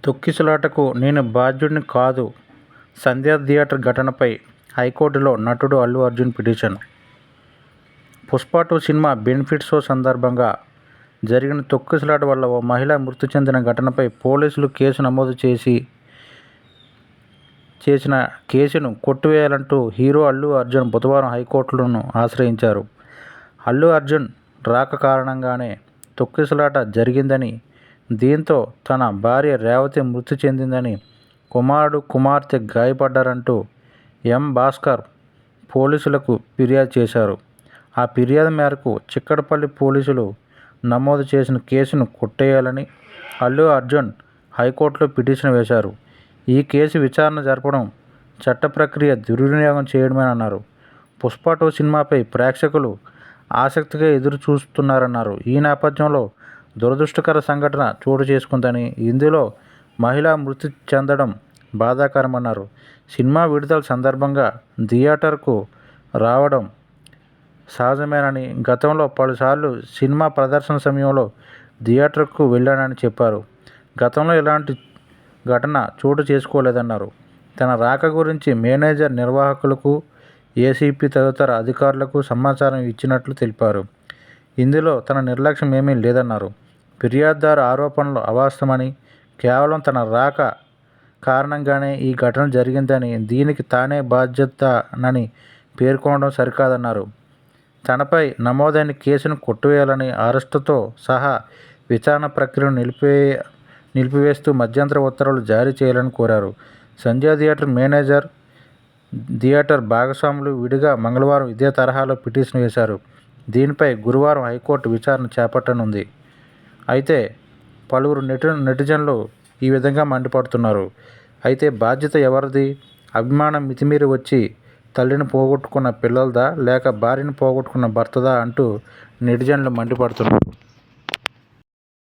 తొక్కిసలాటకు నేను బాధ్యుడిని కాదు సంధ్య థియేటర్ ఘటనపై హైకోర్టులో నటుడు Allu Arjun petition. Pushpa 2 cinema benefit show సందర్భంగా జరిగిన తొక్కిసలాట వల్ల ఓ మహిళ మృతి చెందిన ఘటనపై పోలీసులు కేసు నమోదు చేసిన కేసును కొట్టివేయాలంటూ హీరో అల్లు అర్జున్ బుధవారం హైకోర్టును ఆశ్రయించారు. అల్లు అర్జున్ రాక కారణంగానే తొక్కిసలాట జరిగిందని, దీంతో తన భార్య రేవతి మృతి చెందిందని, కుమారుడు, కుమార్తె గాయపడ్డారంటూ ఎం. భాస్కర్ పోలీసులకు ఫిర్యాదు చేశారు. ఆ ఫిర్యాదు మేరకు చిక్కడపల్లి పోలీసులు నమోదు చేసిన కేసును కొట్టేయాలని అల్లు అర్జున్ హైకోర్టులో పిటిషన్ వేశారు. ఈ కేసు విచారణ జరపడం చట్ట ప్రక్రియ దుర్వినియోగం చేయడమేనన్నారు. పుష్ప 2 సినిమాపై ప్రేక్షకులు ఆసక్తిగా ఎదురు చూస్తున్నారన్నారు. ఈ నేపథ్యంలో దురదృష్టకర సంఘటన చోటు చేసుకుందని, ఇందులో మహిళ మృతి చెందడం బాధాకరమన్నారు. సినిమా విడుదల సందర్భంగా థియేటర్కు రావడం సహజమేనని, గతంలో పలుసార్లు సినిమా ప్రదర్శన సమయంలో థియేటర్కు వెళ్లానని చెప్పారు. గతంలో ఇలాంటి ఘటన చోటు చేసుకోలేదన్నారు. తన రాక గురించి మేనేజర్, నిర్వాహకులకు, ఏసీపీ తదితర అధికారులకు సమాచారం ఇచ్చినట్లు తెలిపారు. ఇందులో తన నిర్లక్ష్యం ఏమీ లేదన్నారు. ఫిర్యాదుదారు ఆరోపణలు అవాస్తవమని, కేవలం తన రాక కారణంగానే ఈ ఘటన జరిగిందని, దీనికి తానే బాధ్యతనని పేర్కొనడం సరికాదన్నారు. తనపై నమోదైన కేసును కొట్టివేయాలని, అరెస్టుతో సహా విచారణ ప్రక్రియను నిలిపివేస్తూ మధ్యంతర ఉత్తర్వులు జారీ చేయాలని కోరారు. సంధ్య థియేటర్ మేనేజర్, థియేటర్ భాగస్వాములు విడిగా మంగళవారం ఇదే తరహాలో పిటిషన్ వేశారు. దీనిపై గురువారం హైకోర్టు విచారణ చేపట్టనుంది. అయితే పలువురు నెటిజన్లు ఈ విధంగా మండిపడుతున్నారు. అయితే బాధ్యత ఎవరిది? అభిమానం మితిమీరి వచ్చి తల్లిని పోగొట్టుకున్న పిల్లలదా, లేక భార్యను పోగొట్టుకున్న భర్తదా అంటూ నెటిజన్లు మండిపడుతున్నారు.